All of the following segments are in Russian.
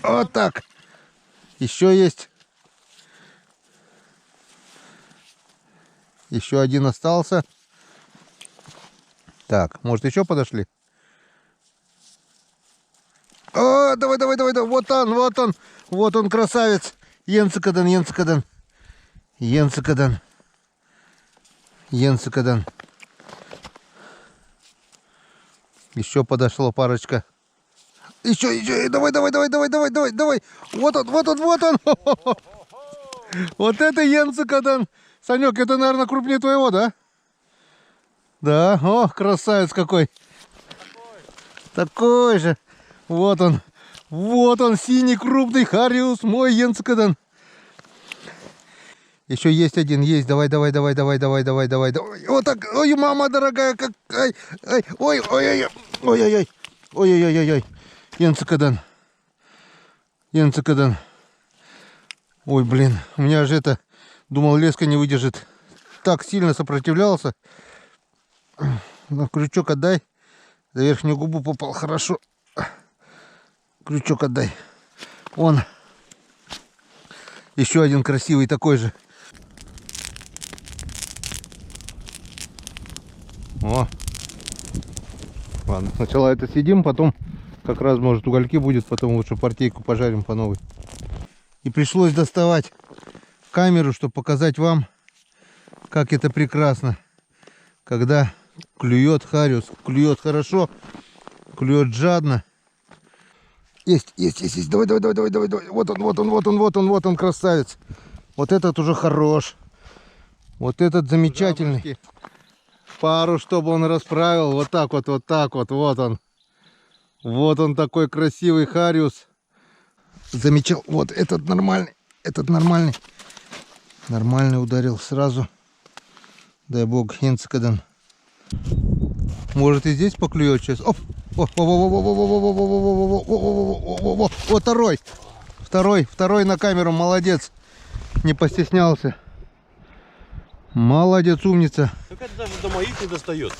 Вот так. Еще есть. Еще один остался. Так, может еще подошли? О, давай, давай, давай, давай. Вот он, вот он. Вот он, красавец. Йенсекаден, Йенсекаден. Йенсекаден. Йенсекаден. Еще подошло парочка. Еще, давай, давай, давай, давай, давай, давай, давай. Вот он, вот он, вот он. Вот это Йенсекаден. Санек, это, наверное, крупнее твоего, да? Да, о, красавец какой. Такой же. Вот он, синий крупный хариус, мой Йенсекаден. Еще есть один, есть. Давай, давай, давай, давай, давай, давай, давай, давай. Вот так. Ой, мама дорогая, как. Ай, ай, ой, ой, ой, ой, ой, ой, ой, ой, ой, ой. Йенсекаден. Йенсекаден. Ой, блин, у меня же это, думал, леска не выдержит. Так сильно сопротивлялся. Ну, крючок отдай. За верхнюю губу попал, хорошо. Крючок отдай. Он. Еще один красивый такой же. О. Ладно, сначала это съедим, потом как раз, может, угольки будет, потом лучше партейку пожарим по новой. И пришлось доставать камеру, чтобы показать вам, как это прекрасно, когда клюет хариус. Клюет хорошо, клюет жадно. Есть, есть, есть, есть. Давай, давай, давай, давай, давай, давай. Вот он, вот он, вот он, вот он, вот он, красавец. Вот этот уже хорош. Вот этот замечательный. Пару, чтобы он расправил. Вот так вот, вот так вот. Вот он. Вот он такой красивый хариус. Замечал. Вот этот нормальный. Этот нормальный. Нормальный ударил сразу. Дай бог, Йенсекаден. Может и здесь поклюет сейчас. Оп! Вот второй. Второй на камеру. Молодец. Не постеснялся. Молодец, умница. Так это даже до моих не достает.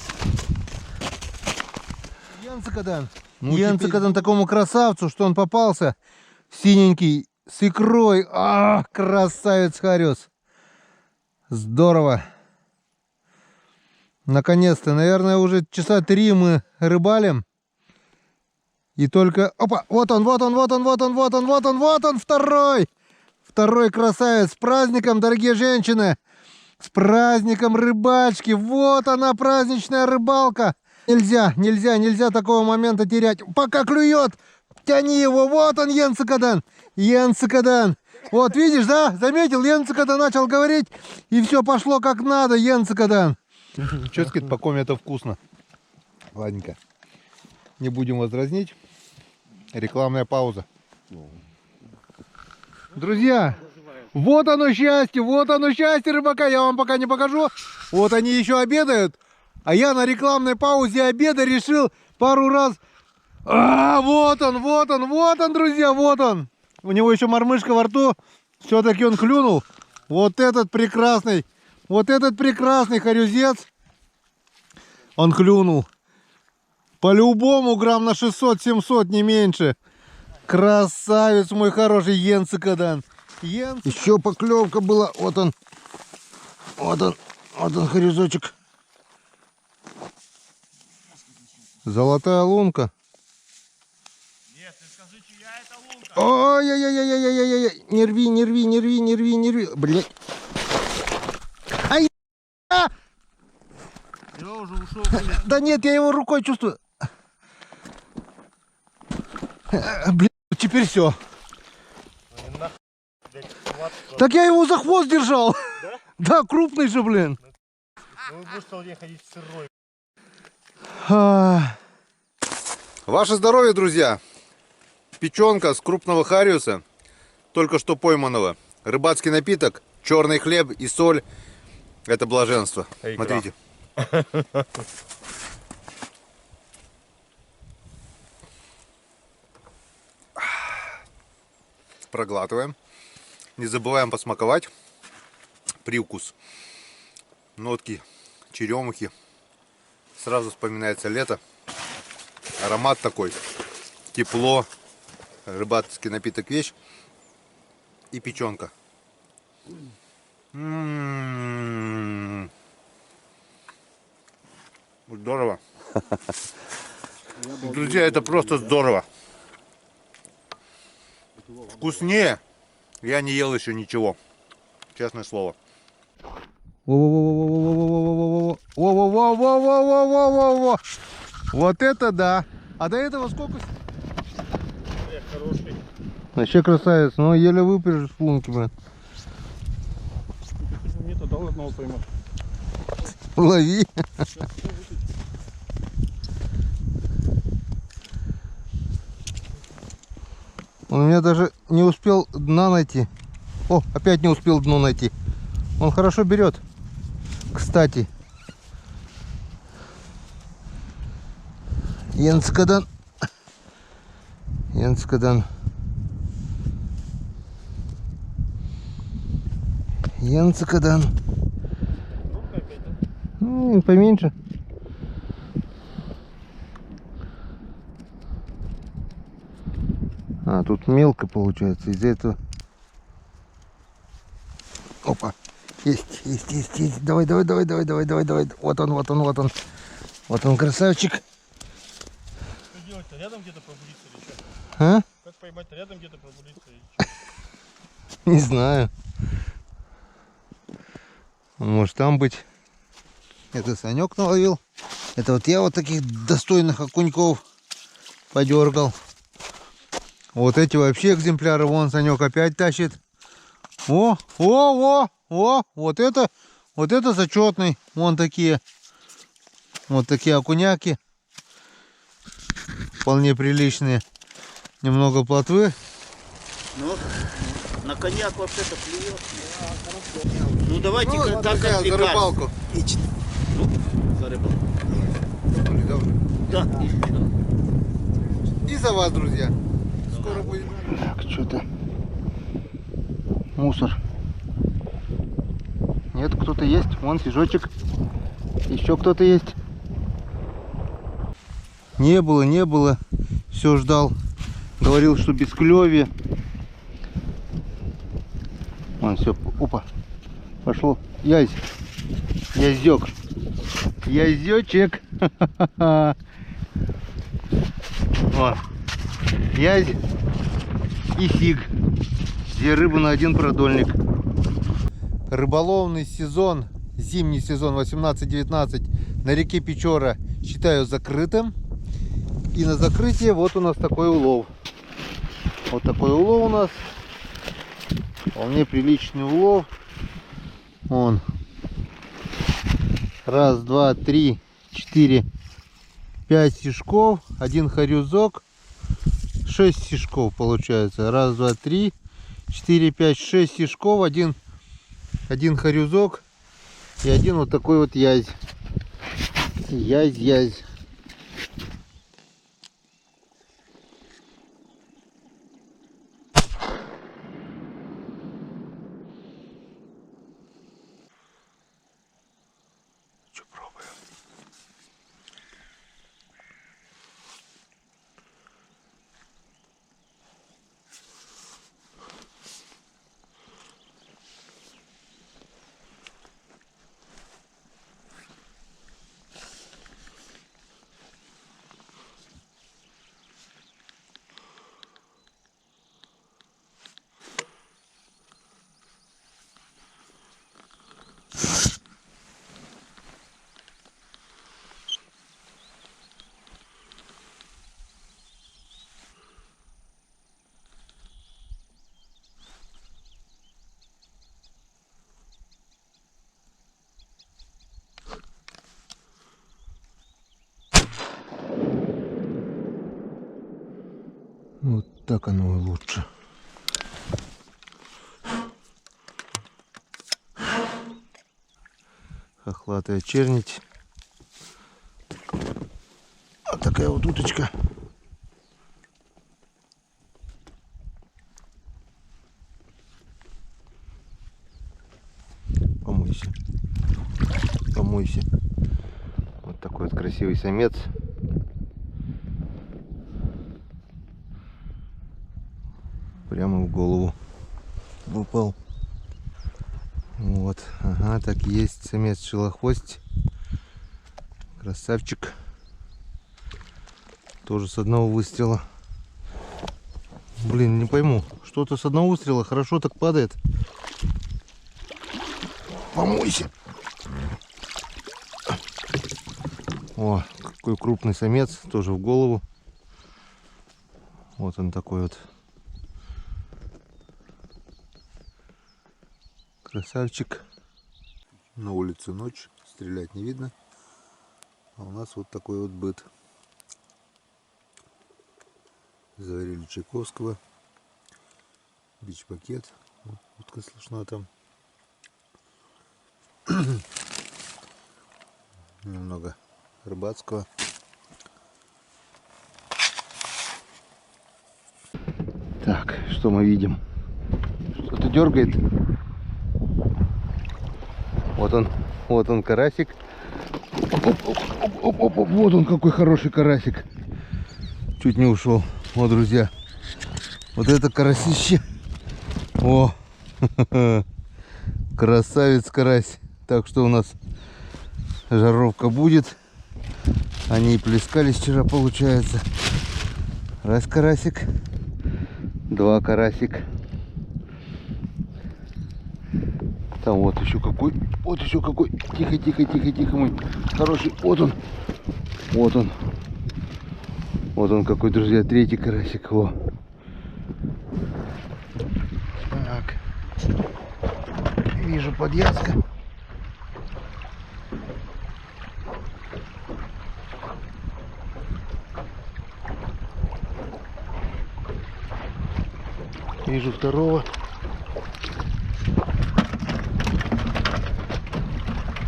Йенсекаден. Йенсекаден такому красавцу, что он попался. Синенький, с икрой. А, красавец хариус. Здорово. Наконец-то, наверное, уже часа 3 мы рыбалим. И только... Опа! Вот он, вот он, вот он, вот он, вот он, вот он, вот он, второй! Второй красавец! С праздником, дорогие женщины! С праздником рыбачки! Вот она, праздничная рыбалка! Нельзя, нельзя, нельзя такого момента терять. Пока клюет! Тяни его! Вот он, Йенсекаден! Йенсекаден! Вот, видишь, да? Заметил? Йенсекаден начал говорить, и все пошло как надо, Йенсекаден! Че, скид, по коме это вкусно. Ладненько. Не будем возразнить. Рекламная пауза. Друзья, вот оно счастье рыбака. Я вам пока не покажу. Вот они еще обедают. А я на рекламной паузе обеда решил пару раз... вот он, друзья, вот он. У него еще мормышка во рту. Все-таки он клюнул. Вот этот прекрасный харюзец. Он клюнул. По-любому грамм на 600-700, не меньше. Красавец мой хороший Йенсекаден. Еще поклевка была. Вот он. Вот он харюзочек. Золотая лунка. Нет, ты скажи, чья это лунка. Ой-ой-ой-ой-ой-ой-ой. Не рви, не рви, не рви, не рви, не рви. Блять. Ай! Я уже ушел. Да нет, я его рукой чувствую. Блин, теперь все. Так я его за хвост держал. Да? Да, крупный же, блин. Ну вы будете целый день ходить сырой. Ваше здоровье, друзья. Печенка с крупного хариуса, только что пойманного. Рыбацкий напиток, черный хлеб и соль. Это блаженство. Смотрите. Проглатываем. Не забываем посмаковать. Привкус. Нотки черемухи. Сразу вспоминается лето. Аромат такой. Тепло. Рыбацкий напиток вещь. И печенка. Здорово. Друзья, это просто здорово. Вкуснее я не ел еще ничего. Честное слово. Во-во-во-во-во-во-во-во-во-во-во-во-во-во-во-во-во. Вот это да. А до этого сколько? Хороший. Вообще красавец, но еле выпряжешь в лунки, блин. Мне-то дал одного поймать. Лови. Он у меня даже не успел дна найти. О, опять не успел дно найти. Он хорошо берет. Кстати. Янскадан. Янскадан. Янскадан. Ну, поменьше. А, тут мелко получается. Из-за этого. Опа. Есть. Давай. Вот он. Вот он, красавчик. Что делать-то? Рядом где-то пробудиться или что? А? Как поймать-то? Рядом где-то пробудиться или что? Не знаю. Он может там быть. Это Санек наловил. Это вот я вот таких достойных окуньков подергал. Вот эти вообще экземпляры. Вон Санек опять тащит. Вот это зачетный. Вон такие. Вот такие окуняки. Вполне приличные. Немного плотвы. Ну, на коньяк вообще-то клюет. Ну давайте так друзья, как за рыбалку. Ну, за рыбалку. Да, и всё. И за вас, друзья. Скоро будет. Так, что-то мусор. Нет, кто-то есть. Вон фижочек. Еще кто-то есть. Не было. Все ждал. Говорил, что без клёви. Вон все. Опа. Пошло. Яздёк. Яздёчек. Вот. Язь и фиг. Две рыбы на один продольник. Рыболовный сезон, зимний сезон 18-19 на реке Печора считаю закрытым. И на закрытие вот у нас такой улов. Вот такой улов у нас. Вполне приличный улов. Вон. Раз, два, три, 4, 5 сишков. Один хорюзок. 6 сишков получается. Раз, два, три, 4, 5, 6 сишков. Один хорюзок. И один вот такой вот язь. Язь. Что пробуем? Вот так оно и лучше. Хохлатая чернить. Вот такая вот уточка. Помойся. Вот такой вот красивый самец. Прямо в голову упал. Вот, ага, так есть самец шелохвость. Красавчик. Тоже с одного выстрела. Блин, не пойму. Что-то с одного выстрела хорошо так падает. Помойся. О, какой крупный самец. Тоже в голову. Вот он такой вот. Красавчик. На улице ночь. Стрелять не видно. А у нас вот такой вот быт. Заварили Чайковского. Бич-пакет. Вот, утка слышна там. Немного рыбацкого. Так, что мы видим? Что-то дергает. Вот он карасик. Оп, вот он какой хороший карасик. Чуть не ушел. Вот, друзья. Вот это карасище. О, красавец карась. Так что у нас жаровка будет. Они и плескались вчера, получается. Раз карасик. Два карасик. Там вот еще какой. Вот еще какой. Тихо, тихо, тихо, тихо, мой хороший. Вот он. Вот он. Вот он какой, друзья, третий карасик. Во. Так. Вижу подъязка. Вижу второго.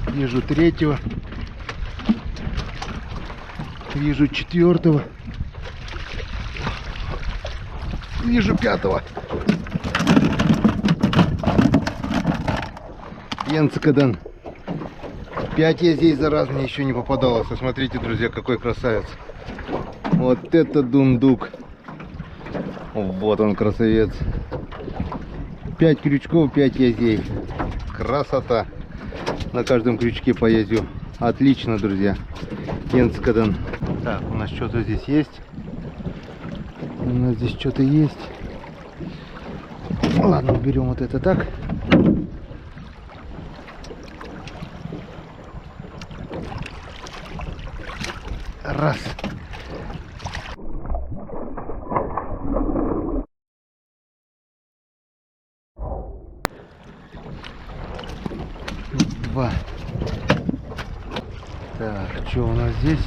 Вижу третьего. Вижу четвертого. Вижу пятого. Янцикадан. 5 я здесь за раз мне еще не попадалось. А смотрите, друзья, какой красавец. Вот это дундук. Вот он, красавец. 5 крючков, 5 язей. Красота. На каждом крючке по язю. Отлично, друзья. Янцикадан. Так, у нас что-то здесь есть. У нас здесь что-то есть. Ладно, уберем вот это так. Раз. Два. Так, что у нас здесь?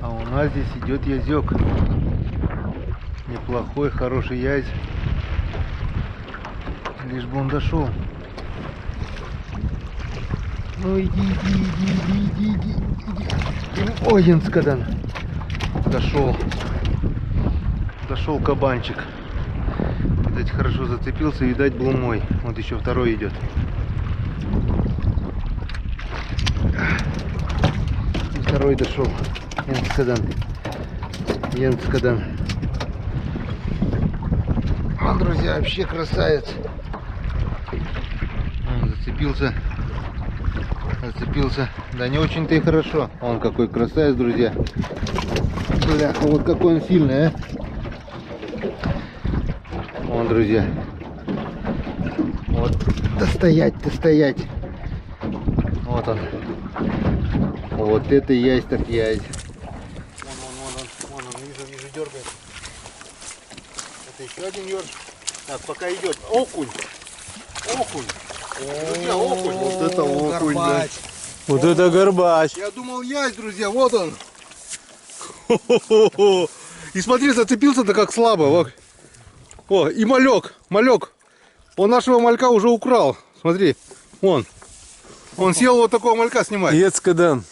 А у нас здесь идет язёк. Неплохой, хороший язь. Лишь бы он дошел. Ну иди. Ой, Янцикадан. Дошел кабанчик. Видать, хорошо зацепился, видать, был мой. Вот еще второй идет. И второй дошел. Янцикадан. Он, друзья, вообще красавец. Он зацепился. Да не очень-то и хорошо. Он какой красавец, друзья. Бляха, вот какой он сильный, а. Вон, друзья. Вот. Да стоять. Вот он. Вот это ясь так ясь. Вон он, вижу, дергает. Это еще один ёрш. Так, пока идет. Окунь. Друзья, окунь. Вот это окунь, да. Вот это горбач. Я думал ясь, друзья, вот он. И смотри, зацепился-то как слабо. Вот. О, и малек. Он нашего малька уже украл. Смотри, он сел вот такого малька снимать. Янцикадан.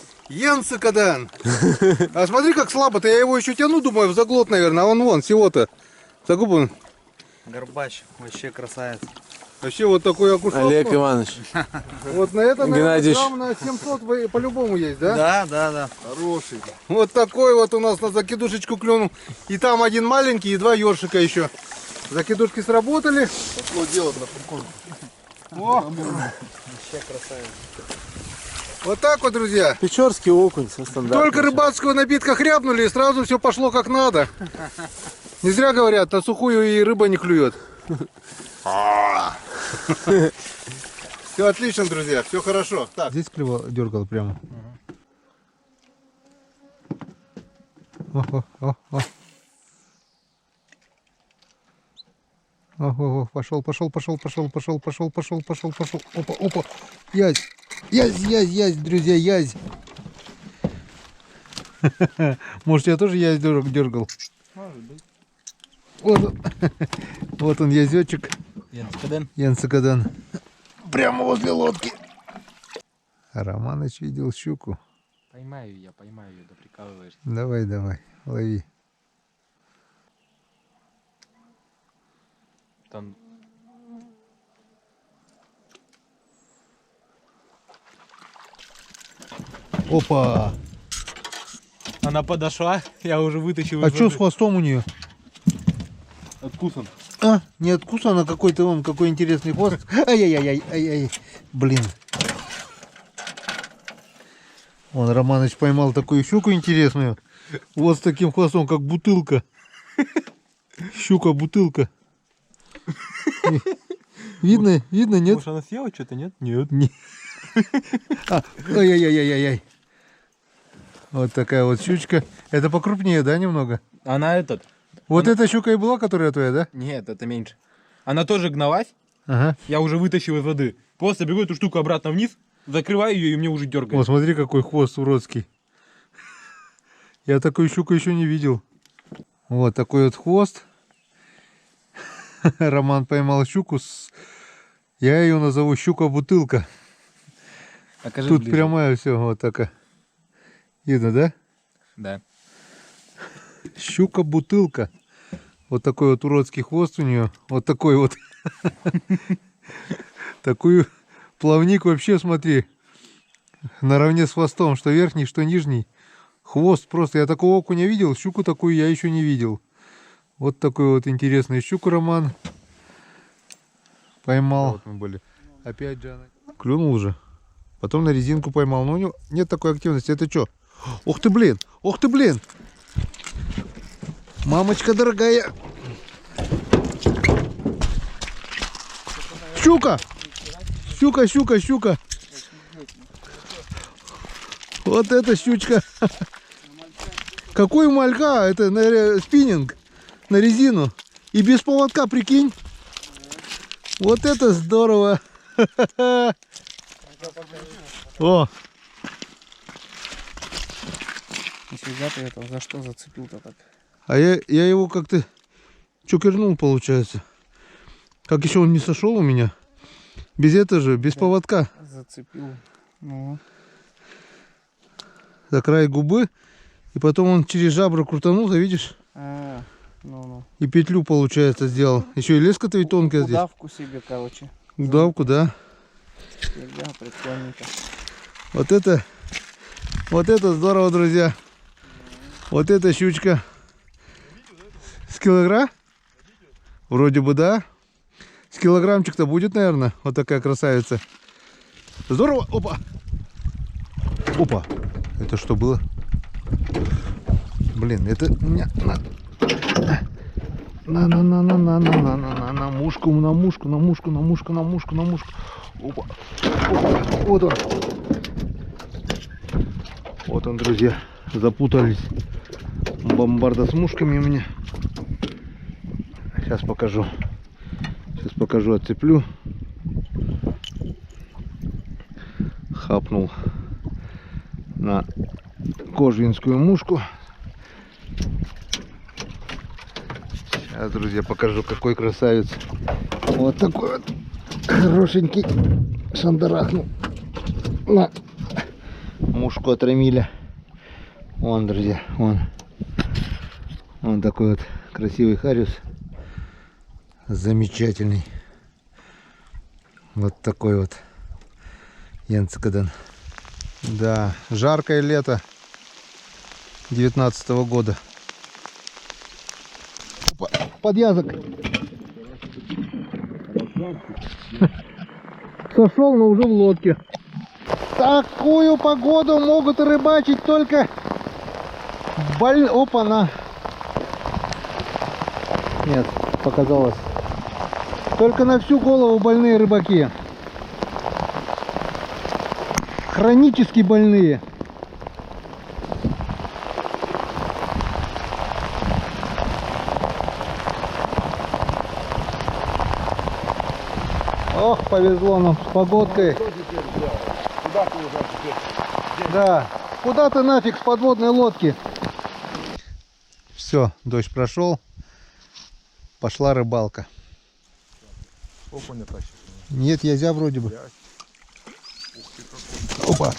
А смотри, как слабо-то. Я его еще тяну, думаю, в заглот, наверное. А он всего-то. Загубан. Горбач, вообще красавец. Вообще вот такой окушок. Олег Иванович. Вот на это, наверное, Геннадьевич. грамм на 700 по-любому есть, да? Да, да, да. Хороший. Вот такой вот у нас на закидушечку клюнул. И там один маленький, и два ёршика еще. Закидушки сработали. Пошло дело на прикол. Вообще красавец. Вот так вот, друзья. Печорский окунь со стандартом. Только рыбацкого напитка хряпнули, и сразу все пошло как надо. Не зря говорят, на сухую и рыба не клюет. Все отлично, друзья, все хорошо. Так. Здесь клево дергал прямо. Пошел. Опа. Язь, друзья, язь. Может, я тоже язь дергал? Может быть. Вот он, язечек. Янцекадан. Прямо возле лодки. А Романыч видел щуку. Поймаю ее, да прикалываешься. Давай, лови. Там... Опа! Она подошла, я уже вытащил. А что с хвостом у нее? Откусан. А, не откусан, а какой-то он, какой интересный хвост. Ай-яй-яй. Блин. Вон Романыч поймал такую щуку интересную. Вот с таким хвостом, как бутылка. Щука-бутылка. Видно, нет? Может, она съела что-то, нет? Нет. Ай-яй-яй-яй-яй. Вот такая вот щучка. Это покрупнее, да, немного? Она этот... Вот эта щука и была, которая твоя, да? Нет, это меньше. Она тоже гналась. Ага. Я уже вытащил из воды. Просто беру эту штуку обратно вниз, закрываю ее и мне уже дергает. О, смотри, какой хвост уродский. Я такую щуку еще не видел. Вот такой вот хвост. Роман поймал щуку. Я ее назову щука-бутылка. Покажи Тут ближе. прямая все, вот такая. Видно, да? Да. Щука-бутылка. Вот такой вот уродский хвост у нее. Вот такой вот. Такой плавник вообще, смотри. Наравне с хвостом. Что верхний, что нижний. Хвост просто. Я такого окуня видел. Щуку такую я еще не видел. Вот такой вот интересный щуку Роман поймал. Вот мы были. Опять же она. Клюнул уже. Потом на резинку поймал. Но у него нет такой активности. Это что? Ух ты, блин! Ух ты, блин! Мамочка дорогая! Щука! Щука! Вот это щучка! Какой малька! Это спиннинг на резину. И без поводка, прикинь! Вот это здорово! О! Нифига ты это, за что зацепил-то так? А я его как-то чукернул, получается. Как еще он не сошел у меня? Без этого же, без поводка. Зацепил. Ну. За край губы. И потом он через жабру крутанулся, видишь? Ну. И петлю, получается, сделал. Еще и леска-то ведь тонкая здесь. Удавку себе, короче. Удавку, да. Фига, прикольненько. Вот это здорово, друзья. Вот эта щучка. С килограмм? Вроде бы да. С килограммчик-то будет, наверное. Вот такая красавица. Здорово. Опа. Это что было? Блин, это у меня на мушку. Опа. Вот он. Вот он, друзья. Запутались. Бомбарда с мушками у меня. Сейчас покажу, отцеплю. Хапнул на кожвинскую мушку. Сейчас, друзья, покажу, какой красавец. Вот такой вот хорошенький шандарахнул на мушку от Рамиля. Вон, друзья, вон такой вот красивый хариус. Замечательный. Вот такой вот Янцикаден. Да, жаркое лето 19-го года. Опа, подъязок. Сошел, но уже в лодке. Такую погоду могут рыбачить только Опа-на. Нет, показалось. Только на всю голову больные рыбаки. Хронически больные. Ох, повезло нам с погодкой. Да, куда ты нафиг с подводной лодки? Все, дождь прошел. Пошла рыбалка. Нет, язя вроде бы. Опа.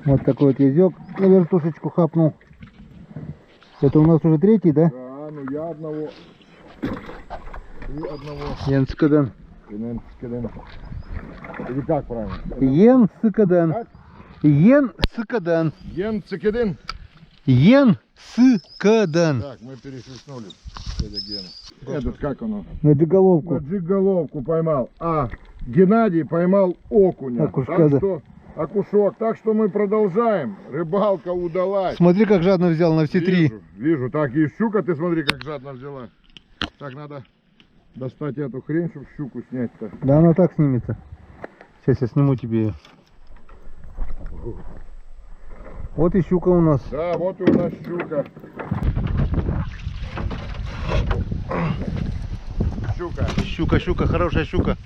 Вот такой вот язёк на вертушечку хапнул. Это у нас уже третий, да? Да, ну я одного. И одного. Янцикаден. Или как правильно? Янцикаден. Янцикаден. Янцикаден. Янцикаден. Так, мы перешли дядя Гена. Этот как оно? На джиголовку. На джиголовку поймал. А Геннадий поймал окуня. Окушка, Так да. что окушок. Так что мы продолжаем. Рыбалка удалась. Смотри, как жадно взял на все три. Вижу. Так, и щука, ты смотри, как жадно взяла. Так, надо достать эту хрень, чтобы щуку снять-то. Да она так снимется. Сейчас я сниму тебе ее. Вот и щука у нас. Да, вот и у нас щука. Щука. Щука, хорошая щука.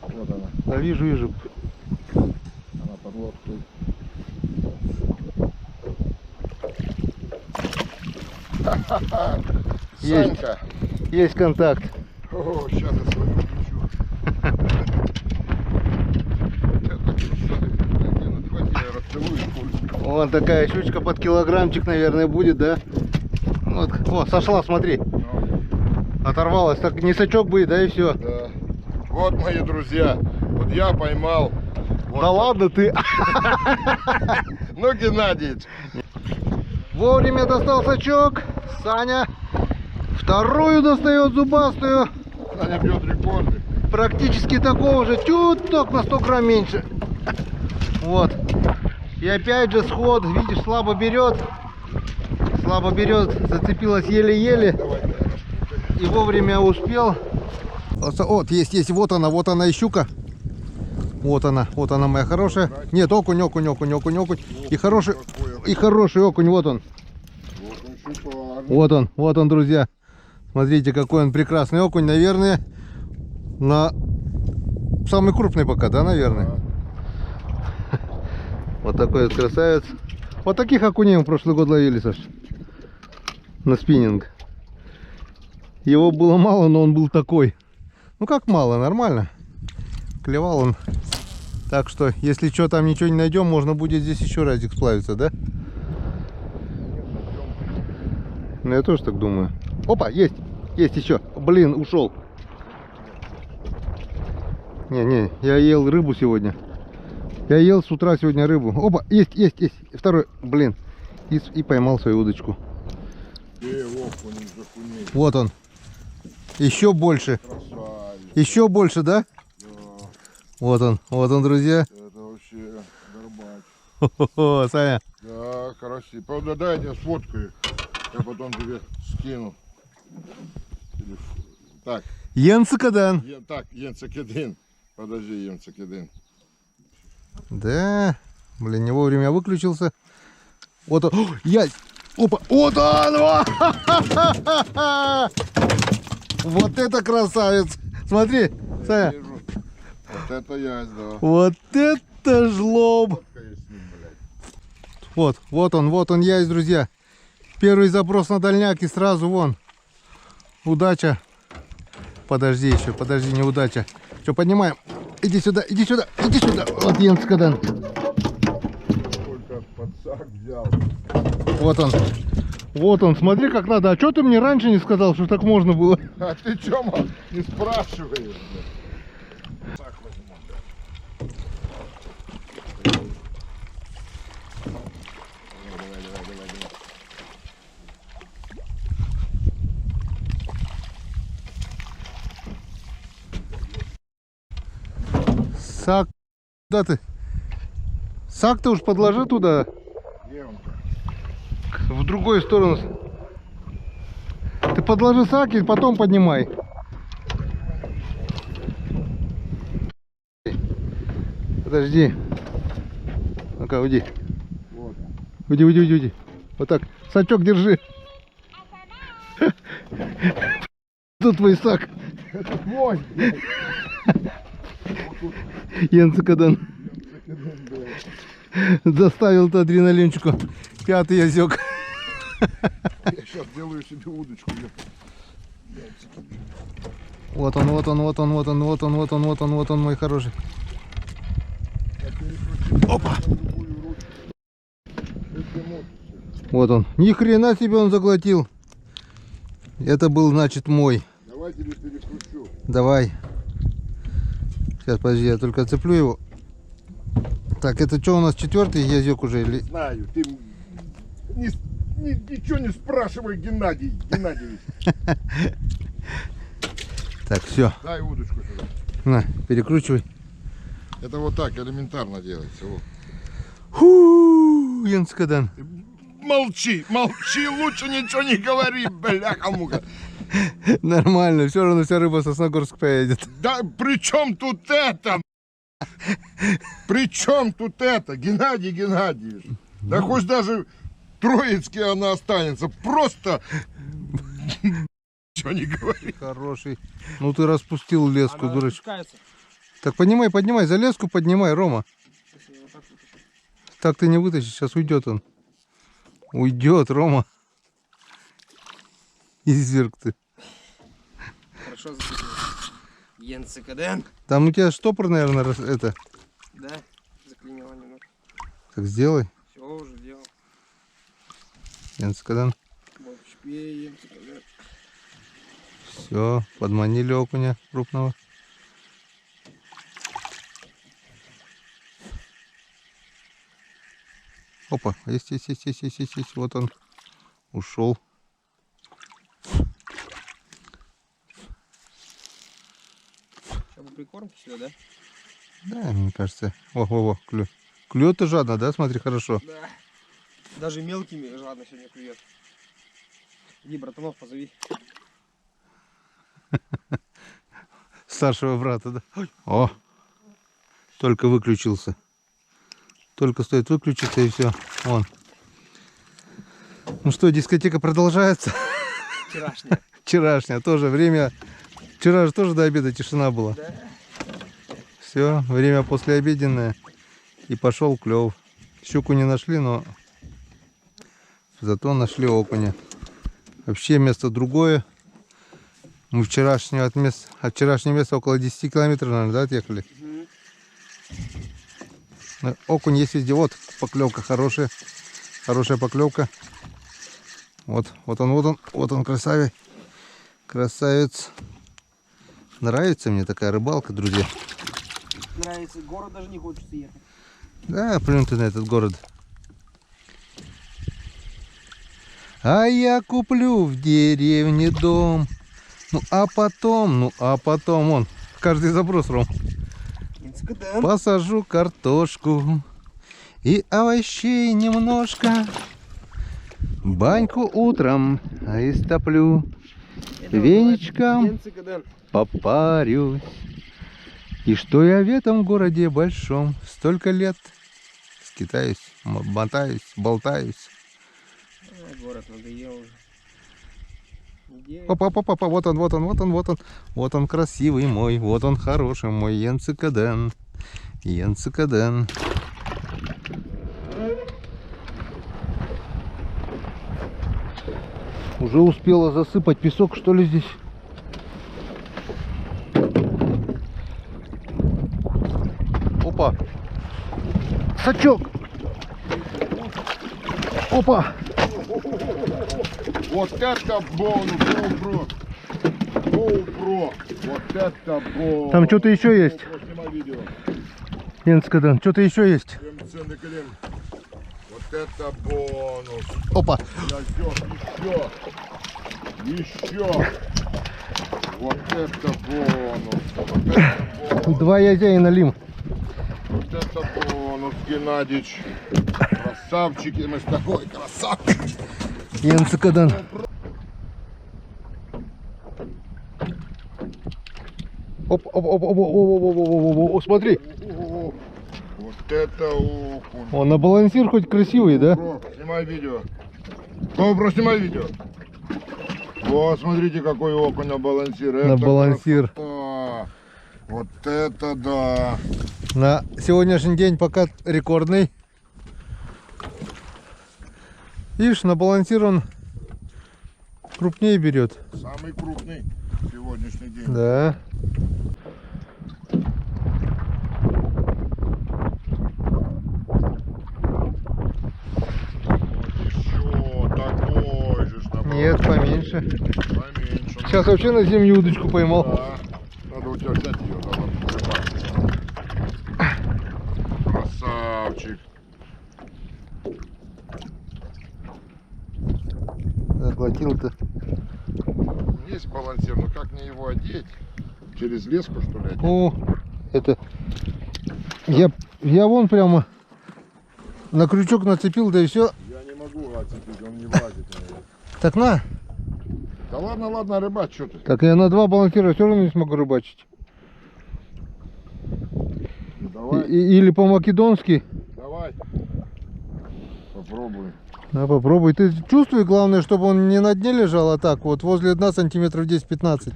Вот она. Да, вижу. Она под лодкой. Есть. Санька. Есть контакт. О, сейчас я свою включу. Вон такая щучка под килограммчик, наверное, будет, да? Вот. О, сошла, смотри. Оторвалась. Так не сачок будет, да, и все. Да. Вот, мои друзья, вот я поймал. Вот Да ладно ты. Ну, Геннадий. Вовремя достал сачок. Саня вторую достает зубастую. Саня бьет рекорды. Практически такого же. Чуток на 100 грамм меньше. Вот. И опять же сход. Видишь, слабо берет. Зацепилась еле-еле. И вовремя успел. Вот, есть. Вот она и щука. Вот она моя хорошая. Нет, окунь. И хороший окунь, вот он. Вот он, друзья. Смотрите, какой он прекрасный окунь. Наверное, самый крупный пока, да, наверное? Вот такой вот красавец. Вот таких окуней мы в прошлый год ловили, Саш. На спиннинг. Его было мало, но он был такой. Ну как мало, нормально. Клевал он. Так что, если что, там ничего не найдем, можно будет здесь еще разик сплавиться, да? Ну я тоже так думаю. Опа, есть еще. Блин, ушел. Не, я ел рыбу сегодня. Я ел с утра сегодня рыбу. Опа, есть. Второй, блин. И поймал свою удочку. Вот он. Еще больше. Красавец. Еще больше, да? Да. Вот он, друзья. Это вообще горбач. Хо-хо-хо, Саня. Да, красиво. Правда, дай я сфоткаю. Я потом тебе скину. Так. Янцикаден. Так, Янцикаден. Подожди, Янцикаден. Да. Блин, не вовремя выключился. Вот он. Есть. Опа. Вот он. Вот это красавец. Смотри, Саня. Вижу. Вот это ясь, да. Вот это жлоб. Вот он есть, друзья. Первый запрос на дальняк и сразу вон. Удача. Подожди, неудача. Что, поднимаем? Иди сюда. Вот Янцикаден. Сколько под Сак взял. Вот он. Вот он, смотри, как надо. А что ты мне раньше не сказал, что так можно было? А ты чё, не спрашиваешь? Блядь? Сак возьму, блядь. Давай. Сак, куда ты? Сак ты уж подложи туда, Где он? в другую сторону. Ты подложи сак и потом поднимай. Подожди. Ну-ка, уйди. Вот. Уйди. Вот так. Сачок держи. Тут твой сак. Мой, блядь. Янцикадан. Заставил-то адреналинчику. 5-й язёк. Я сейчас делаю себе удочку. Вот он, мой хороший. Опа! Вот он. Ни хрена себе он заглотил. Это был, значит, мой. Давай тебе перекручу. Давай. Сейчас, подожди, я только цеплю его. Так, это что у нас, 4-й язёк уже? Или... Знаю, ты ничего не спрашивай, Геннадий Геннадьевич. Так, все. Дай удочку сюда. На, перекручивай. Это вот так элементарно делается. Вот. Фу, Янцикадан. Молчи, лучше ничего не говори, бляха-муха. Нормально, все равно вся рыба в Сосногорск поедет. Да при чем тут это? При чем тут это, Геннадий Геннадьевич? Да хоть даже Троицкий она останется. Просто ничего не говори. Хороший. Ну ты распустил леску, Она дурачок. распускается. Так поднимай, за леску поднимай, Рома. Так ты не вытащишь, сейчас уйдет он. Уйдет, Рома. Изверг ты. Хорошо зацепил. Янцикадан. Там у тебя штопор, наверное, это. Да, заклинило немного. Так сделай. Все, уже делал. Янцикадан. Вот, шпей, Янцикадан. Все, подманили окуня крупного. Опа, есть. Вот он ушел. Сейчас бы прикормки сюда, да? Да, мне кажется. Во, клюет. Клюет-то жадно, да? Смотри, хорошо. Да. Даже мелкими жадно сегодня клюет. Иди, братанов, позови. Старшего брата, да? О, только выключился. Только стоит выключиться и все. Вон. Ну что, дискотека продолжается. Вчерашняя. Вчерашняя тоже время. Вчера же тоже до обеда тишина была. Да. Все, время послеобеденное. И пошел клев. Щуку не нашли, но зато нашли окуня. Вообще место другое. Мы от вчерашнего места около 10 километров, наверное, да, отъехали? Но окунь есть везде. Вот поклевка хорошая. Хорошая поклевка. Вот он, красавец. Нравится мне такая рыбалка, друзья. Нравится, город даже не хочется ехать. Да, плюнь ты на этот город. А я куплю в деревне дом. Ну а потом, вон, каждый запрос, Ром. Янцикадан. Посажу картошку и овощей немножко. Баньку утром истоплю. Веничком Янцикадан. попарюсь. И что я в этом городе большом столько лет скитаюсь, мотаюсь, болтаюсь. Город надоел уже. Где? Опа, вот он красивый мой, вот он хороший мой Янцикадан. Уже успела засыпать песок, что ли, здесь? Опа! Сачок! Опа! Вот это бонус, GoPro. GoPro. Вот это бонус. Там что-то еще есть. GoPro, снимай видео. Янцкадан, что-то еще есть. МЦ на колен. Вот это бонус. Опа! Я ждёт еще. Вот это бонус. Вот это бонус. 2 язя налим. Вот это бонус, Геннадьевич. Красавчики мы с тобой, красавчики. Янцкадан. Оп, оп, оп, оп, оп, оп, оп, оп, оп, оп, смотри. О, вот это окунь. Он на балансир хоть красивый, да? GoPro, снимай видео. GoPro, снимай видео. Вот, смотрите, какой окунь на балансир. На балансир. Красота. Вот это да. На сегодняшний день пока рекордный. Видишь, на балансир он крупнее берет. Самый крупный сегодняшний день. Да. Еще такой же. Нет, поменьше. Поменьше. Сейчас вообще на зимнюю удочку поймал. Да. Надо у тебя взять ее. Красавчик. Заглотил-то. Есть балансир, но как мне его одеть? Через леску, что ли, одеть? О, это... Я вон прямо на крючок нацепил, да и все. Я не могу оцепить, он не влазит. Наверное. Так на. Да ладно, ладно, рыбак, что ты? Так я на 2 балансира все равно не смогу рыбачить. Давай, Или по-македонски. давай. Попробуй. На, попробуй. Ты чувствуй, главное, чтобы он не на дне лежал, а так вот возле дна сантиметров 10-15.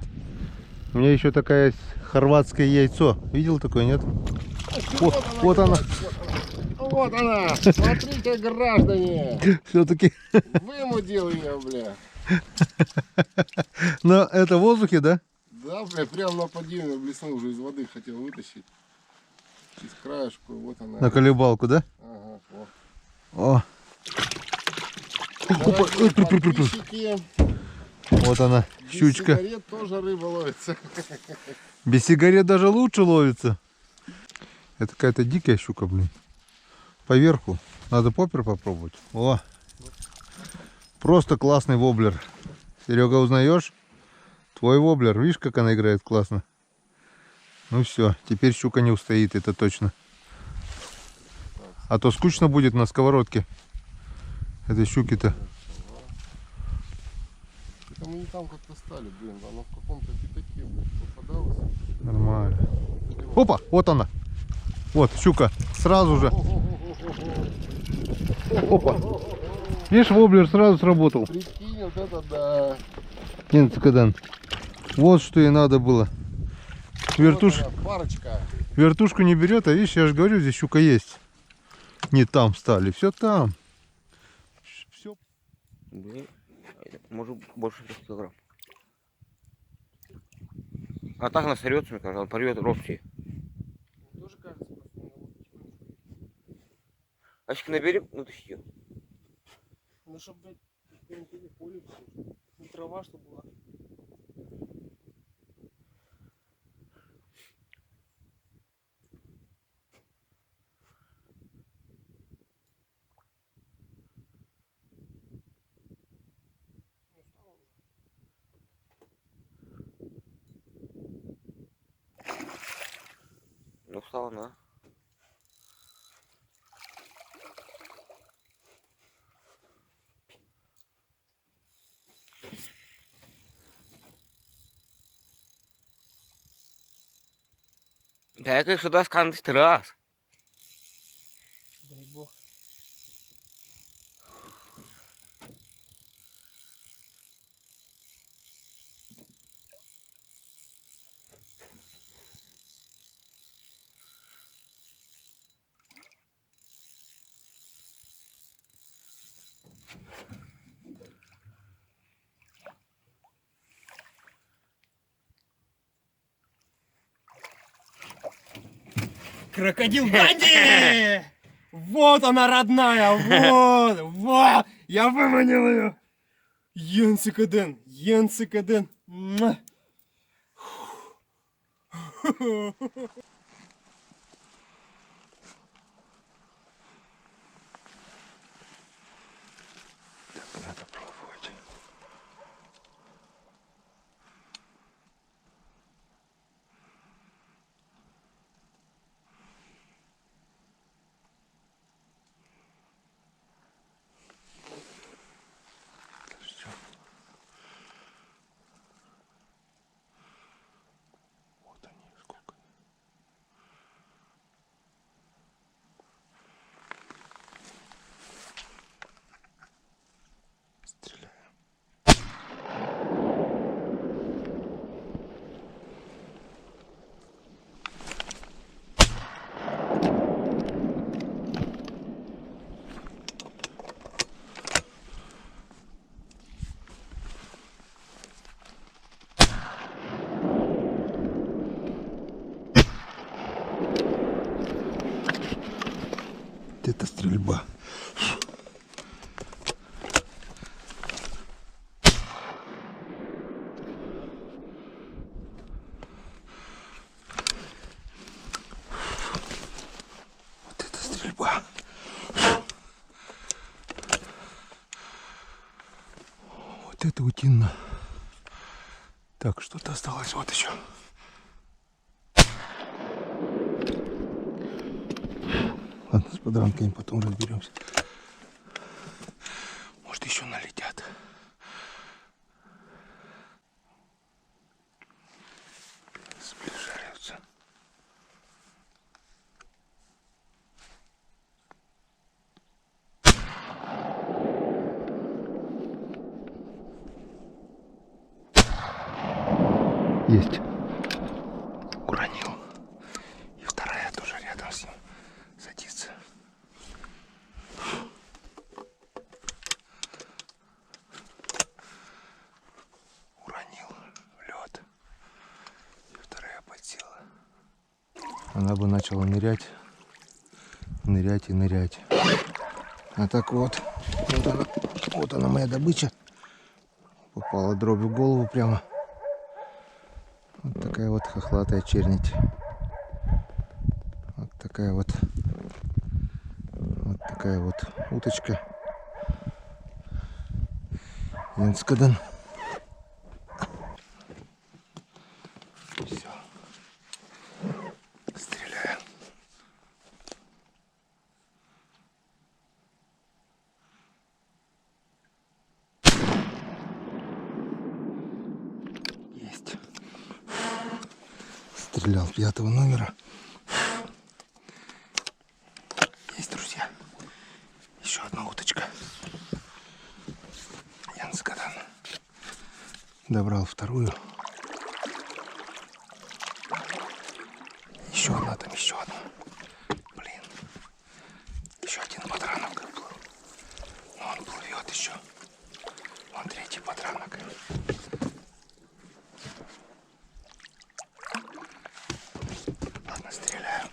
У меня еще такая есть хорватское яйцо. Видел такое, нет? Вот она. Вот она. Смотрите, граждане. Все-таки. Вымудил ее, бля. Но это в воздухе, да? Да, бля, прям на подъеме блеснул, уже из воды хотел вытащить. Через краешку, вот она. На колебалку, да? Ага, вот. О. Дорогие подписчики, Вот она, без щучка. сигарет тоже рыба ловится. Без сигарет даже лучше ловится. Это какая-то дикая щука, блин. Поверху. Надо поппер попробовать. О. Просто классный воблер. Серега, узнаешь? Твой воблер. Видишь, как она играет классно? Ну все, теперь щука не устоит, это точно. А то скучно будет на сковородке. Этой щуки-то. Это мы не там как-то стали, блин. Она в каком-то пятаке, блин, попадалась. Нормально. Опа, вот она. Вот, щука. Сразу же. Опа. Видишь, воблер сразу сработал. Прикинь, вот это да. Янцкадан. Вот что и надо было. Вот она, парочка. Вертушку не берет, а видишь, я же говорю, здесь щука есть. Не там стали, все там. Все. Блин, может больше 5 килограмм. А так она сорвется, мне кажется, он порвет робчий. Тоже кажется, просто на лодке. Ачки набери, ну ты ее. Ну, чтобы, блядь, какое-нибудь поле, не трава, чтобы была. Ну встала, на. Да, я, конечно, даст кант раз. Дай бог. Крокодил Данди! Вот она, родная! Вот! Вот! Я выманил ее! Йенсикаден! Йенсикаден! Муа! Надо пробовать. Всё. Вот они сколько. Стреляем. Это стрельба. Вот это стрельба. Вот это утино. Так, что-то осталось вот еще. Ладно, с подранками потом разберемся. Может, еще налетят. Сближаются. Есть. Уронил. И вторая тоже рядом с ним садится. Уронил в лед. И вторая подсела. Она бы начала нырять. Нырять и нырять. А так вот. Вот она моя добыча. Попала дробь в голову прямо. Вот такая вот хохлатая чернить. Вот такая вот уточка. Йенсикаден. Все. Стреляем. Есть. Стрелял 5-го номера. Есть, друзья. Еще одна уточка. Йенсикаден. Добрал вторую. Еще одна там, еще одна. Блин. Еще один подранок плыл. Но он плывет еще. Вон третий подранок. Ладно, стреляю.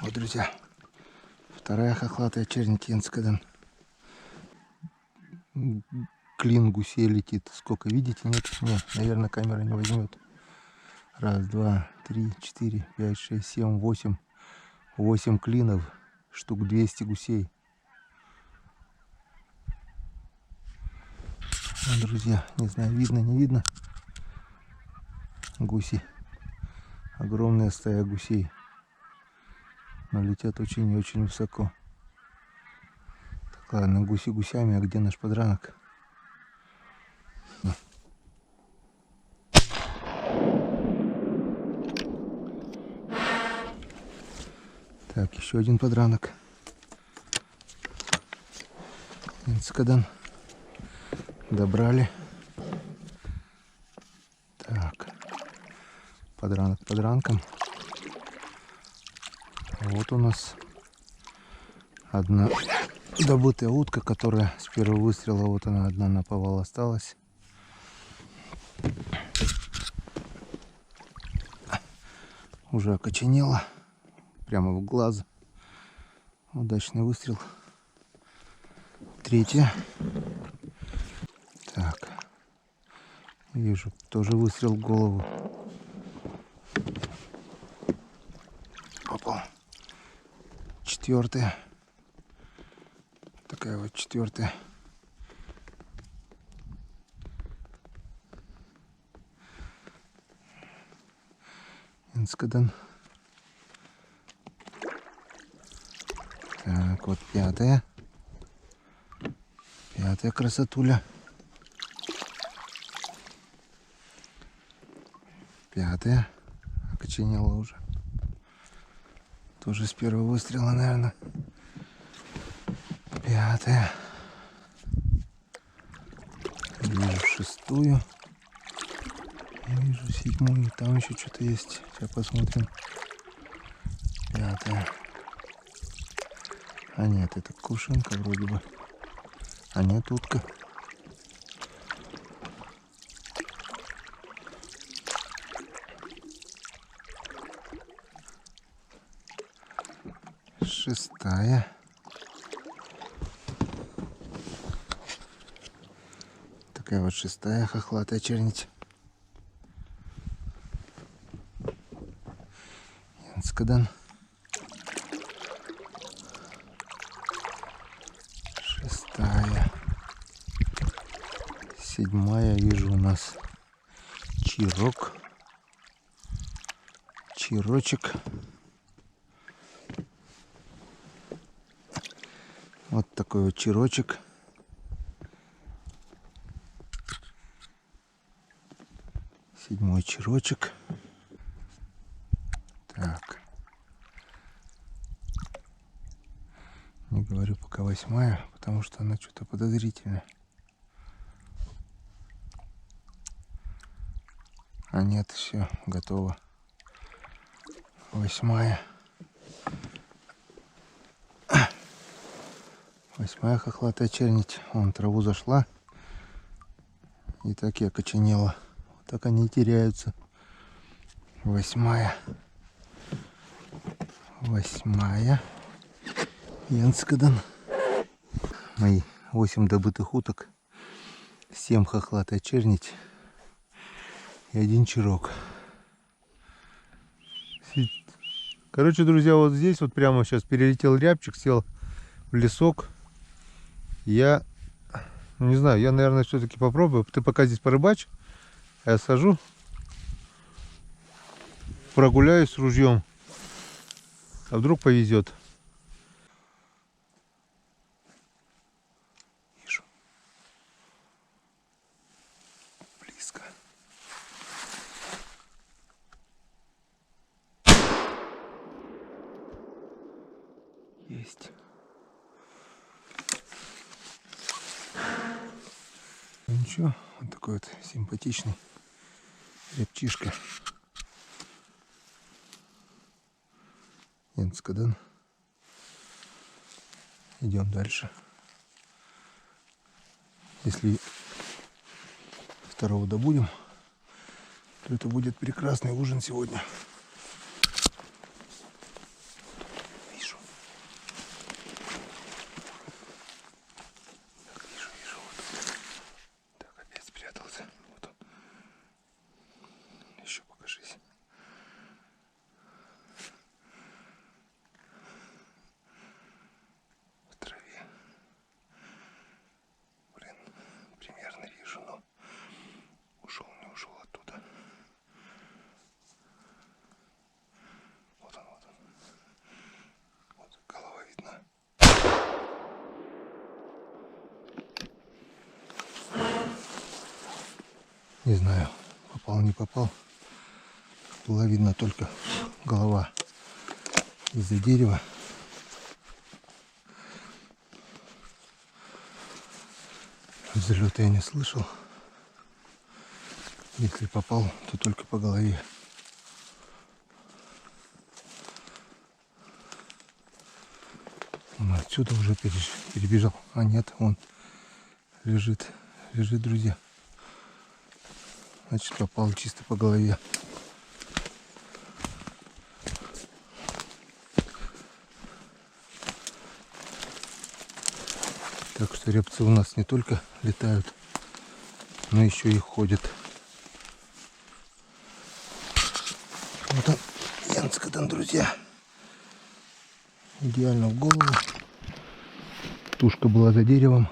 Вот, друзья, вторая хохлатая чернить Йенсикаден. Клин гусей летит. Сколько, видите? Нет? Нет, наверное, камера не возьмет. Раз, два, три, четыре, пять, шесть, семь, восемь. 8 клинов. Штук 200 гусей. Ну, друзья, не знаю, видно, не видно. Гуси. Огромная стая гусей. Но летят очень и очень высоко. Так, ладно, гуси гусями, а где наш подранок? Так, еще один подранок. Йенсикаден. Добрали. Так. Подранок подранком. Вот у нас одна добытая утка, которая с первого выстрела, вот она одна наповал осталась. Уже окоченело. Прямо в глаз. Удачный выстрел. Третья. Так. Вижу, тоже выстрел в голову. Попал. Четвертая. Такая вот четвертая. Инскаден. Так, вот пятая. Пятая красотуля. Пятая. Окоченела уже. Тоже с первого выстрела, наверное. Пятая. Вижу шестую. Вижу седьмую. Там еще что-то есть. Сейчас посмотрим. Пятая. А нет, это кувшинка вроде бы. А нет, утка. Шестая. Такая вот шестая хохлатая чернить. Янскадан. Шестая. Седьмая, вижу, у нас чирок. Чирочек. Вот такой вот чирочек. Седьмой чирочек. Так. Не говорю пока восьмая, потому что она что-то подозрительная. А нет, все, готово. Восьмая. Восьмая хохлатая чернить. Вон траву зашла. И так и окоченела. Вот так они и теряются. Восьмая. Восьмая. Янскадан. Мои 8 добытых уток. 7 хохлатая чернить. И 1 чирок. Короче, друзья, вот здесь вот прямо сейчас перелетел рябчик, сел в лесок. Я не знаю, я, наверное, все-таки попробую. Ты пока здесь порыбачь, а я сажу, прогуляюсь с ружьем. А вдруг повезет. Вижу. Близко. Есть. Ну ничего, вот такой вот симпатичный рябчишка. Янскадан. Идем дальше. Если второго добудем, то это будет прекрасный ужин сегодня. Вижу. Так, вижу, вот. Так, опять спрятался. Вот он. Еще покажись. В траве. Блин, примерно вижу, но ушел, не ушел оттуда. Вот он, вот он. Вот голова видна. Не знаю, попал, не попал. Была видна только голова из-за дерева. Взлета я не слышал. Если попал, то только по голове. Он отсюда уже перебежал. А нет, он лежит, друзья. Значит, попал чисто по голове. Так что рябцы у нас не только летают, но еще и ходят. Вот он, Янскаден, друзья. Идеально в голову. Тушка была за деревом.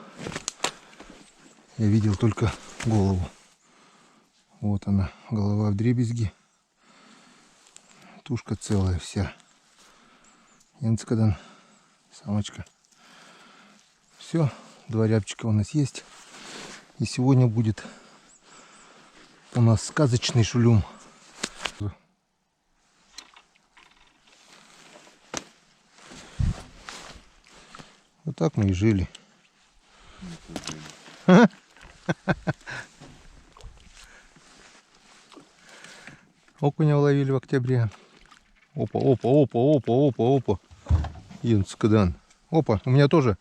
Я видел только голову. Вот она, голова вдребезги. Тушка целая вся. Янскаден, самочка. Все, 2 рябчика у нас есть. И сегодня будет у нас сказочный шулюм. Вот так мы и жили. Окуня ловили в октябре. Опа, опа, опа, опа, опа, опа. Янскаден. Опа, у меня тоже.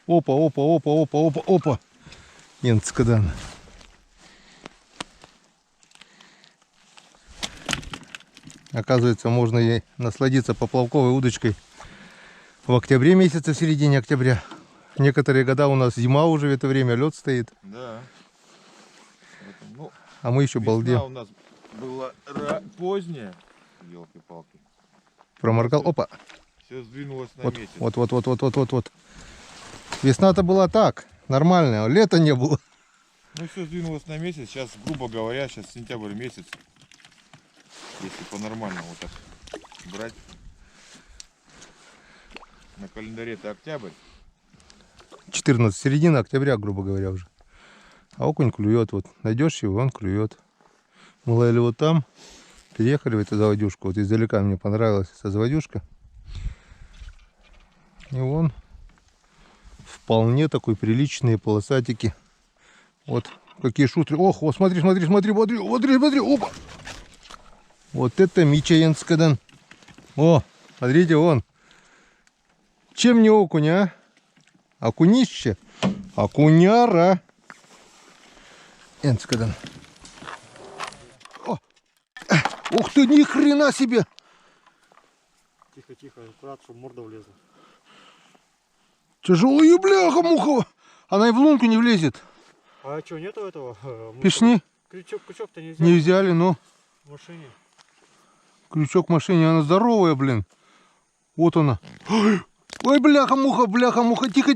Опа, опа, опа, опа, опа, опа. Янскаден. Оказывается, можно ей насладиться поплавковой удочкой в октябре месяце, в середине октября. Некоторые года у нас зима уже в это время, лед стоит. Да. Ну, а мы еще балдеем. у нас была поздняя. Елки-палки. Проморгал. Опа. Все сдвинулось на Вот, месяц. вот. Весна-то была так, нормальная, а лета не было. Ну все сдвинулось на месяц. Сейчас, грубо говоря, сейчас сентябрь месяц. Если по-нормальному вот так брать. На календаре-то октябрь. 14, середина октября, грубо говоря, уже. А окунь клюет. Вот найдешь его, он клюет. Мы ловили вот там. Переехали в эту заводюшку. Вот издалека мне понравилась эта заводюшка. И вон вполне такой приличные полосатики. Вот какие шустрые. Ох, вот смотри. Опа. Вот это Мича Янскаден. О, смотрите, вон. Чем не окунь, а? Окунище. Окуняра. Янскаден. О! Ух ты, ни хрена себе! Тихо, аккуратно, чтобы морда влезла. Тяжелая бляха-муха! Она и в лунку не влезет. А что, нету этого? Пешни Крючок-то нельзя. не взяли, но В машине. крючок в машине, она здоровая, блин. Вот она. Ой, бляха-муха. Тихо.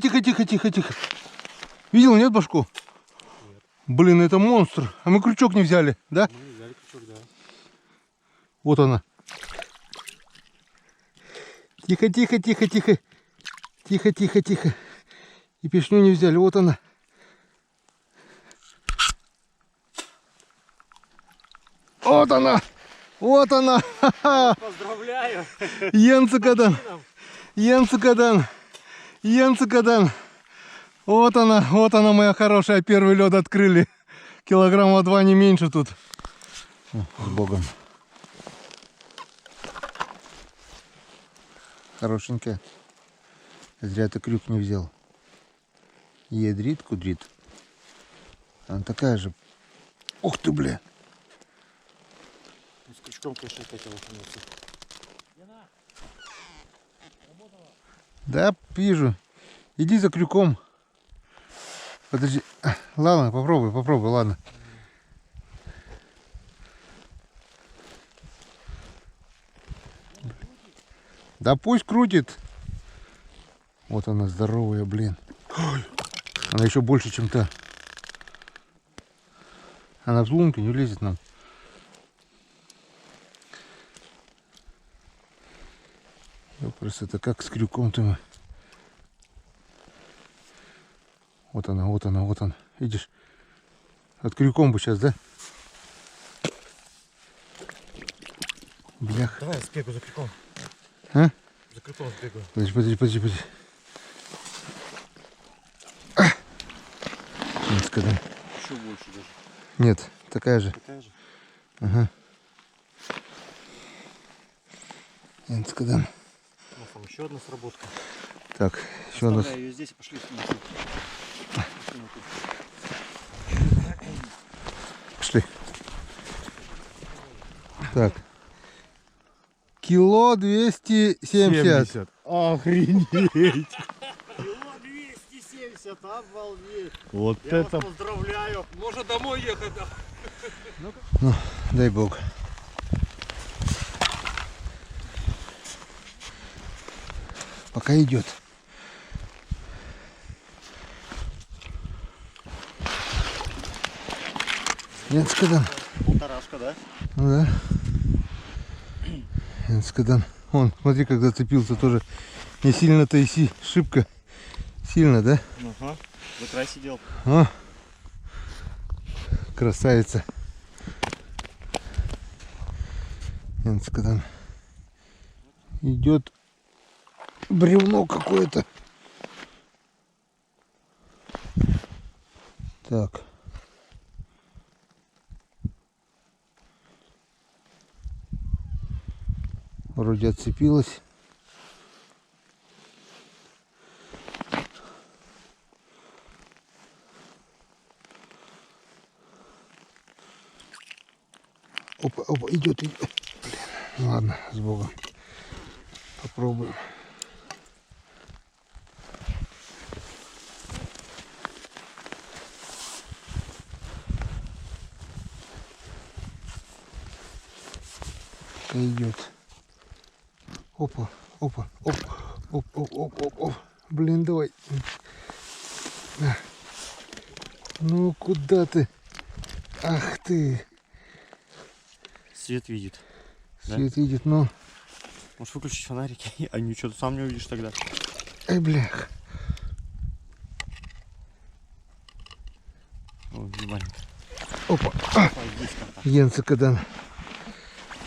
Видел, нет, башку? Нет. Блин, это монстр. А мы крючок не взяли, да? Мы взяли крючок, да. Вот она. Тихо. И пешню не взяли. Вот она. Вот она. Поздравляю! Янскаден. Вот она, моя хорошая. Первый лед открыли. Килограмма 2 не меньше тут. О, с Богом. Хорошенькая. Зря ты крюк не взял. Ядрит, кудрит. Она такая же. Ух ты, бля. С крючком, конечно, хотел окунуться. Да, вижу. Иди за крюком. Подожди. Ладно, попробуй, ладно. Да пусть крутит. Вот она здоровая, блин. Ой, она еще больше, чем та. Она в лунку не влезет нам. Просто это как с крюком-то мы. Вот она. Видишь? От крюком бы сейчас, да? Блях. Давай, сбегу за крюком. А? За крюком сбегу. Подожди. Янскаден. Еще больше даже. Нет, такая же. Такая же. Ага. Янскаден. Ну, там еще одна сработка. Так, еще у нас. Оставляю ее здесь и пошли. Пошли. Так. Кило 270. Охренеть. Кило 270. это обалдеть. Вот Я вас поздравляю. Можно домой ехать, да? Дай бог. Пока идет. Янскадан. Полторашка, да? Ну да. Янскадан. Он, смотри, как зацепился тоже. Не сильно-то и шибко. Сильно, да? Ага. За край сидел. О, красавица. Янскадан. Идет бревно какое-то. Так. Вроде отцепилась. Опа, опа, идет, идет. Блин, ну ладно, с Богом. Попробуем. Идет. Опа, опа, оп, оп, оп, оп, оп, оп. Блин, давай. На. Ну куда ты? Ах ты. Свет видит. Свет видит, но. Можешь выключить фонарики, а ничего, ты сам не увидишь тогда. Ай, блях. Ой, ебанет. Опа. Есть контакт. Янскадан.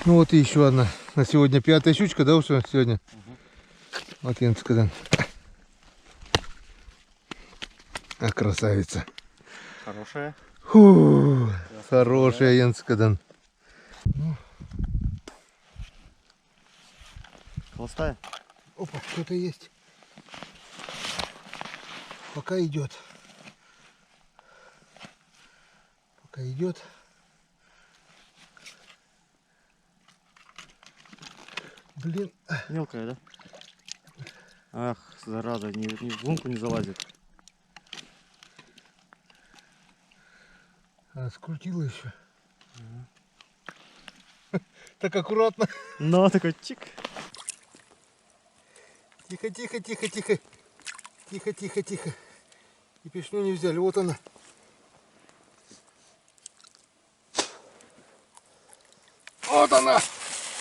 Ну вот и еще одна. На сегодня 5-я щучка, да, уже сегодня? Вот Янскадан. А, красавица. Хорошая. Фу, хорошая Янскадан. Холостая. Опа, что-то есть. Пока идет. Пока идет. Блин. Мелкая, да? Ах, зараза, ни в лунку не залазит. Она скрутила еще. Так аккуратно. Ну, такой чик. Тихо, тихо, тихо, тихо. Тихо, тихо, тихо. И пешню не взяли. Вот она. Вот она.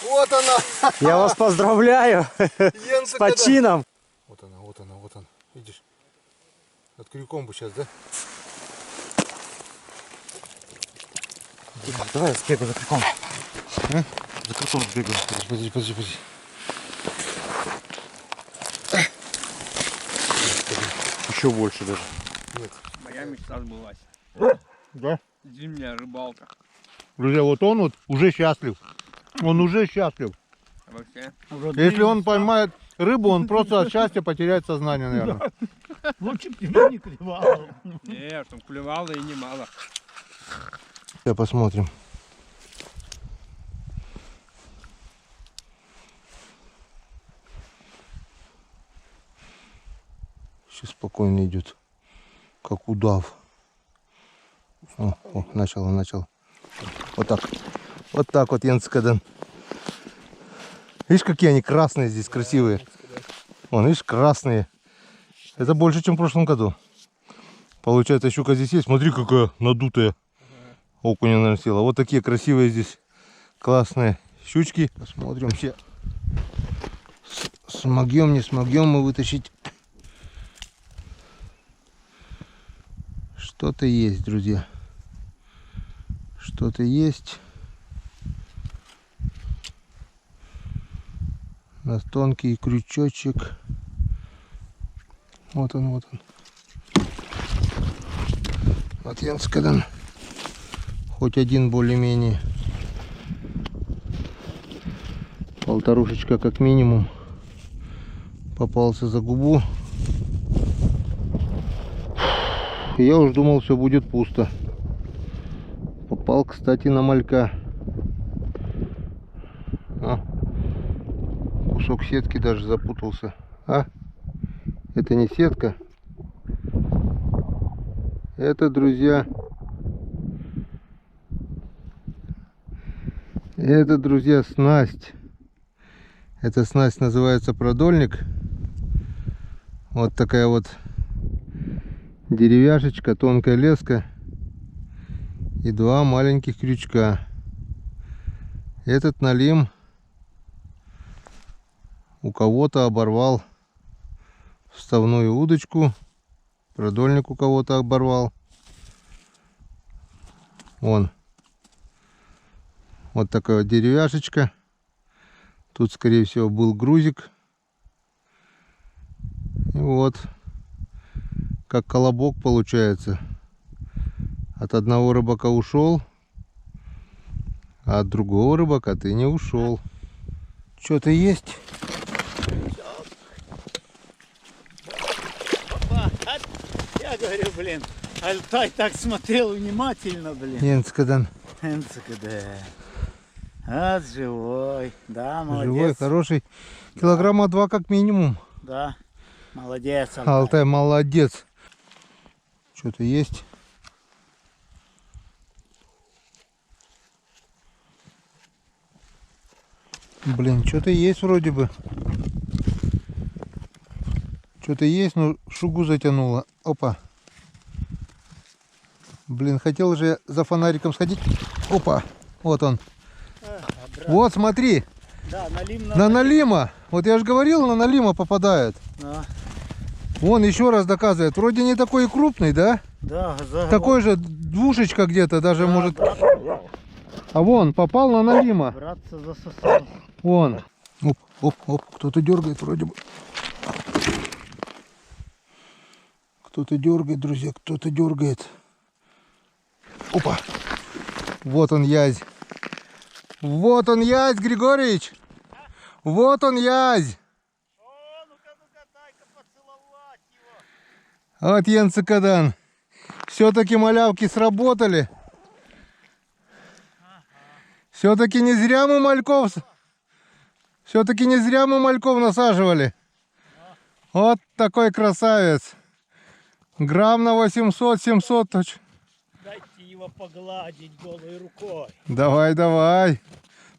Вот она. Я вас поздравляю с почином. Вот она, вот она, вот она. Видишь? От крюком бы сейчас, да? Давай я сбегаю за крюком. За крюком сбегаю. Подожди, подожди, подожди. Еще больше даже. Моя мечта сбылась. Да? Зимняя рыбалка. Друзья, вот он вот уже счастлив. Он уже счастлив. Вообще. Если он поймает рыбу, он просто от счастья потеряет сознание, наверное. Лучше бы тебя не клевало. Не, чтоб клевало и немало. Сейчас посмотрим. Сейчас спокойно идет. Как удав. О, начало. Вот так. Вот так вот Янскадан. Видишь, какие они красные здесь, красивые. Вон, видишь, красные. Это больше, чем в прошлом году. Получается, щука здесь есть. Смотри, какая надутая. Окуня, наверное, села. Вот такие красивые здесь классные щучки. Посмотрим, вообще смогем, не смогем мы вытащить. Что-то есть, друзья. Что-то есть. У нас тонкий крючочек. Вот он, вот он. Вот Янскадан. Хоть один более-менее. Полторушечка как минимум. Попался за губу. И я уж думал, все будет пусто. Попал, кстати, на малька. А, кусок сетки даже запутался. А, это не сетка. Это, друзья, снасть. Эта снасть называется продольник. Вот такая вот деревяшечка, тонкая леска и два маленьких крючка. Этот налим у кого-то оборвал вставную удочку, продольник у кого-то оборвал. Вон. Вот такая вот деревяшечка. Тут, скорее всего, был грузик. И вот как колобок получается. От одного рыбака ушел, а от другого рыбака ты не ушел. Что-то есть? Я говорю, блин, Алтай так смотрел внимательно, блин. Енцкадан. НЦКД. Вот живой. Да, молодец. Живой, хороший. Килограмма 2 как минимум. Да, молодец, Алтай. Алтай молодец. Что-то есть? Блин, что-то есть вроде бы. Что-то есть, но шугу затянуло. Опа. Блин, хотел же я за фонариком сходить. Опа, вот он. Вот, смотри. Да, налим На налима. Вот я же говорил, на налима попадает. Да, Вон еще раз доказывает. Вроде не такой и крупный, да? да, за... Такой же двушечка где-то даже Да, может. брат, А вон, попал на налима. братца засосал. Вон. Оп, оп, оп. Кто-то дергает вроде бы. Кто-то дергает, друзья, кто-то дергает. Опа. Вот он язь. Вот он язь, Григорьевич. Вот он язь. Вот Енцкадан. Все-таки малявки сработали. Все-таки не зря мы мальков. Все-таки не зря мы мальков насаживали. Вот такой красавец. Грамм на 800-700 точно. Дайте его погладить голой рукой. Давай, давай.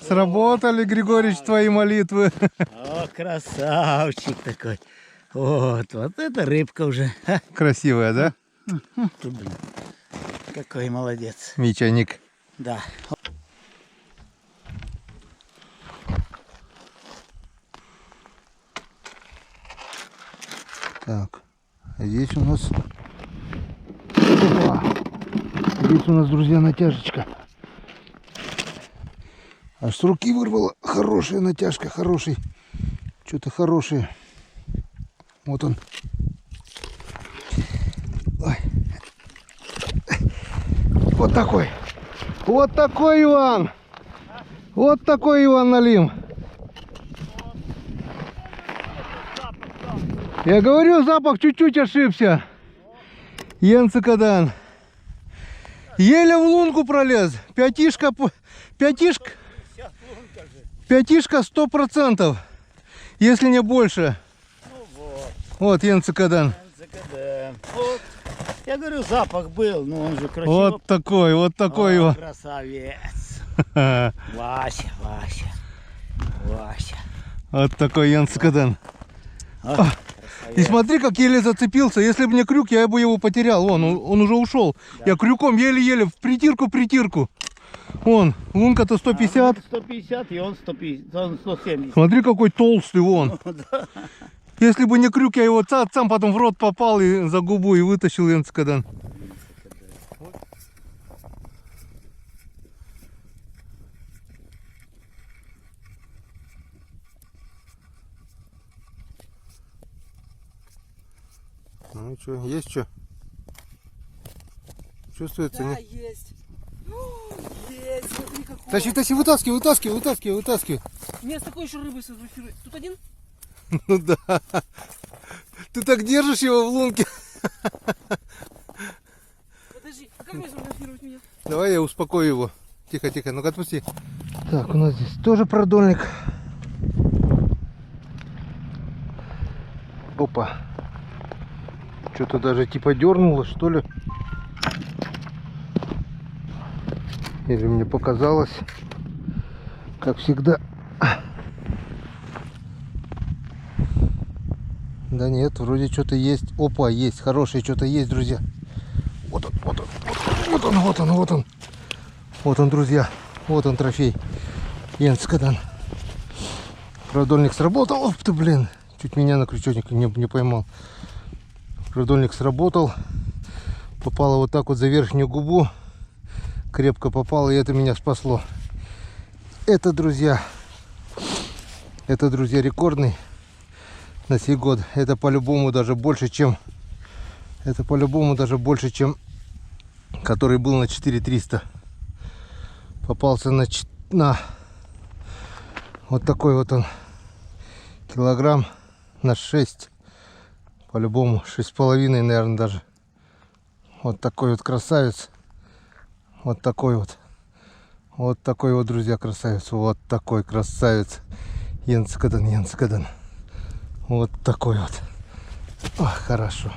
Сработали, Григорьевич, твои молитвы. О, красавчик такой. Вот это рыбка уже. Ха, Красивая, да? ты, блин, какой молодец. Мичаник. Да. Так, а здесь у нас... Опа! Здесь у нас, друзья, натяжечка. Аж с руки вырвала. Хорошая натяжка, хороший. Что-то хорошее. Вот он. Ой. Вот такой. Вот такой Иван. Вот такой Иван налим. Я говорю, запах чуть-чуть ошибся. Енцкадан. Еле в лунку пролез. Пятишка 100%. Если не больше. Вот Енцкадан. Вот. Я говорю, запах был, но он же красивый. Вот такой О, его. красавец. Вася. Вот такой Енцкадан. О, И красавец. смотри, как еле зацепился. Если бы не крюк, я бы его потерял. Вон, он уже ушел. Да. Я крюком еле-еле в притирку. Вон, лунка-то 150. 150 и он 150, он 170. Смотри, какой толстый вон. Если бы не крюк, я его сам потом в рот попал и за губу и вытащил Енцкадан. Ну что, есть что? Чувствуется, Да, нет? есть. Есть, смотри какой. Тащи, вытаскивай. У меня с такой еще рыбой сфотографируют. Тут один? Ну да. Ты так держишь его в лунке. Подожди, а как мне сфотографировать меня? Давай я успокою его. Тихо, ну-ка отпусти. Так, у нас здесь тоже продольник. Опа. Что-то даже типа дернуло, что ли. Или мне показалось, как всегда. Да нет, вроде что-то есть. Опа, есть, хорошее что-то есть, друзья. Вот он, вот он, вот он, вот он, вот он. Вот он, друзья. Вот он, трофей. Янскадан. Продольник сработал. Оп ты, блин. Чуть меня на крючочек не поймал. Продольник сработал. Попало вот так вот за верхнюю губу. Крепко попало, и это меня спасло. Это, друзья, рекордный на сей год. Это по-любому даже больше, чем... Это по-любому даже больше, чем который был на 4300. Попался на вот такой вот он килограмм на 6. По-любому 6,5, наверное, даже. Вот такой вот красавец. Вот такой вот. Вот такой вот, друзья, красавец. Вот такой красавец. Янскадан. Вот такой вот. Ох, хорошо.